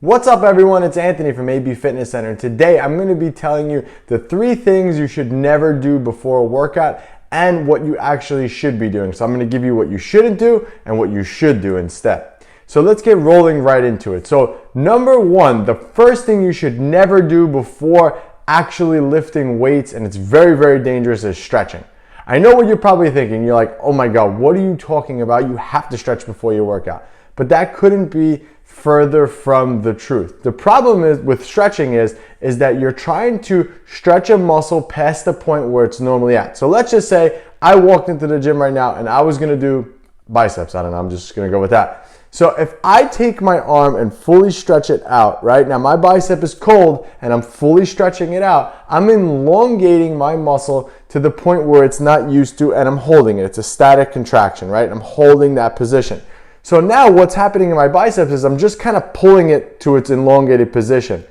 What's up everyone, it's Anthony from AB Fitness Center. Today I'm going to be telling you the 3 things you should never do before a workout and what you actually should be doing. So I'm going to give you what you shouldn't do and what you should do instead. So let's get rolling right into it. So number 1, the first thing you should never do before actually lifting weights, and it's very, very dangerous, is stretching. I know what you're probably thinking. You're like, oh my God, what are you talking about? You have to stretch before your workout. But that couldn't be further from the truth. The problem is with stretching is that you're trying to stretch a muscle past the point where it's normally at. So let's just say I walked into the gym right now and I was gonna do biceps. I don't know, I'm just gonna go with that. So if I take my arm and fully stretch it out, right? Now my bicep is cold and I'm fully stretching it out. I'm elongating my muscle to the point where it's not used to, and I'm holding it. It's a static contraction, right? I'm holding that position. So now what's happening in my biceps is I'm just kind of pulling it to its elongated position.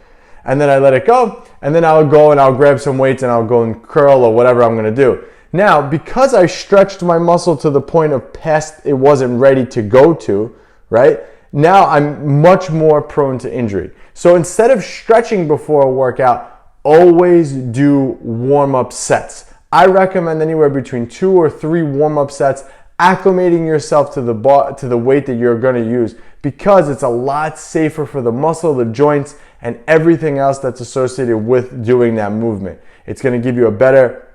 And then I let it go, and then I'll go and I'll grab some weights and I'll go and curl or whatever I'm gonna do. Now, because I stretched my muscle to the point of past it wasn't ready to go to, right? Now I'm much more prone to injury. So instead of stretching before a workout, always do warm-up sets. I recommend anywhere between 2 or 3 warm-up sets, acclimating yourself to the weight that you're going to use, because it's a lot safer for the muscle, the joints, and everything else that's associated with doing that movement. It's going to give you a better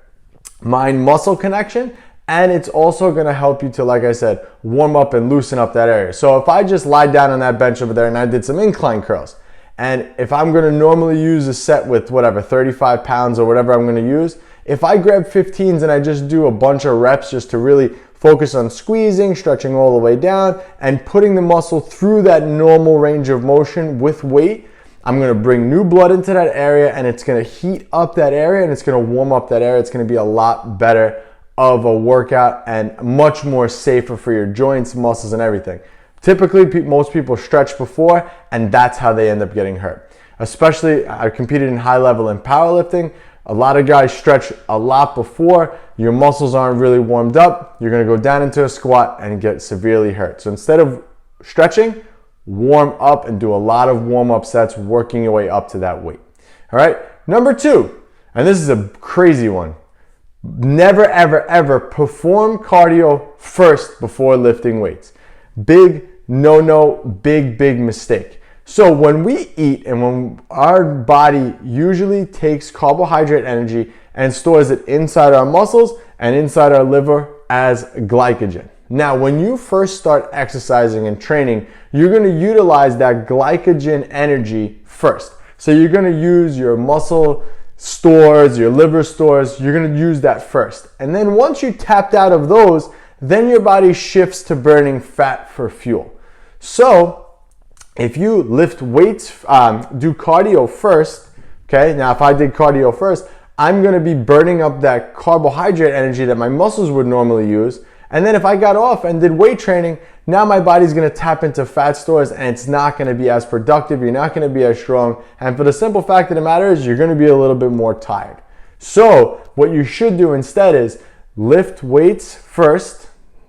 mind-muscle connection, and it's also going to help you to, like I said, warm up and loosen up that area. So if I just lie down on that bench over there and I did some incline curls, and if I'm going to normally use a set with whatever 35 pounds or whatever I'm going to use, if I grab 15s and I just do a bunch of reps just to really focus on squeezing, stretching all the way down, and putting the muscle through that normal range of motion with weight, I'm gonna bring new blood into that area, and it's gonna heat up that area, and it's gonna warm up that area. It's gonna be a lot better of a workout and much more safer for your joints, muscles, and everything. Typically, most people stretch before, and that's how they end up getting hurt. Especially, I competed in high level and powerlifting. A lot of guys stretch a lot before. Your muscles aren't really warmed up. You're gonna go down into a squat and get severely hurt. So instead of stretching, warm up and do a lot of warm-up sets, working your way up to that weight. All right, number 2, and this is a crazy one. Never, ever, ever perform cardio first before lifting weights. Big no-no, big mistake. So when we eat and when our body usually takes carbohydrate energy and stores it inside our muscles and inside our liver as glycogen. Now, when you first start exercising and training, you're gonna utilize that glycogen energy first. So you're gonna use your muscle stores, your liver stores, you're gonna use that first. And then once you tapped out of those, then your body shifts to burning fat for fuel. So if you lift weights, do cardio first, okay? Now, if I did cardio first, I'm gonna be burning up that carbohydrate energy that my muscles would normally use. And then if I got off and did weight training, now my body's gonna tap into fat stores and it's not gonna be as productive, you're not gonna be as strong. And for the simple fact of the matter is, you're gonna be a little bit more tired. So what you should do instead is lift weights first,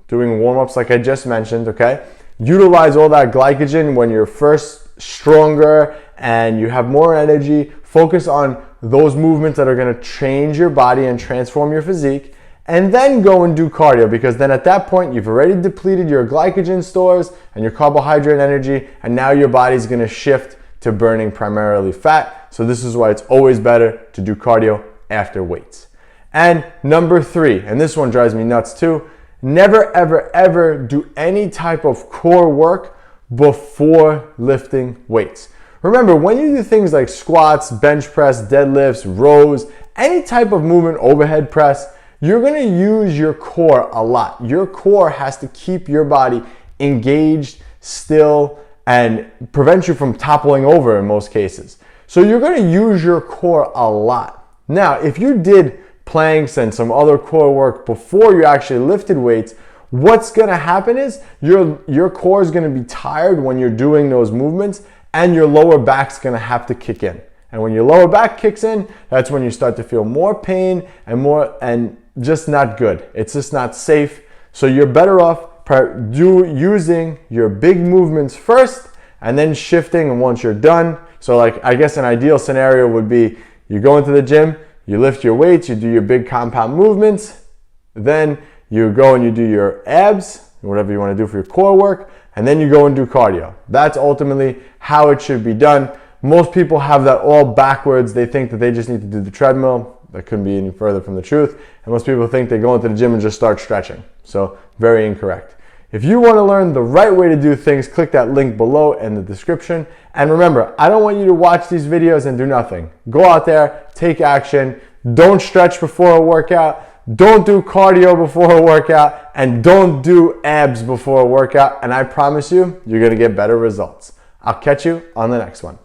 doing warm-ups like I just mentioned, okay? Utilize all that glycogen when you're first stronger and you have more energy. Focus on those movements that are gonna change your body and transform your physique, and then go and do cardio, because then at that point you've already depleted your glycogen stores and your carbohydrate energy, and now your body's gonna shift to burning primarily fat. So this is why it's always better to do cardio after weights. And number 3, and this one drives me nuts too, never, ever, ever do any type of core work before lifting weights. Remember, when you do things like squats, bench press, deadlifts, rows, any type of movement, overhead press, you're gonna use your core a lot. Your core has to keep your body engaged, still, and prevent you from toppling over in most cases. So you're gonna use your core a lot. Now, if you did planks and some other core work before you actually lifted weights, what's gonna happen is your core is gonna be tired when you're doing those movements, and your lower back's gonna have to kick in. And when your lower back kicks in, that's when you start to feel more pain and just not good. It's just not safe. So you're better off using your big movements first, and then shifting. And once you're done, so like I guess an ideal scenario would be you go into the gym, you lift your weights, you do your big compound movements, then you go and you do your abs, whatever you want to do for your core work, and then you go and do cardio. That's ultimately how it should be done. Most people have that all backwards. They think that they just need to do the treadmill. That couldn't be any further from the truth. And most people think they go into the gym and just start stretching. So very incorrect. If you want to learn the right way to do things, click that link below in the description. And remember, I don't want you to watch these videos and do nothing. Go out there, take action. Don't stretch before a workout. Don't do cardio before a workout. And don't do abs before a workout. And I promise you, you're going to get better results. I'll catch you on the next one.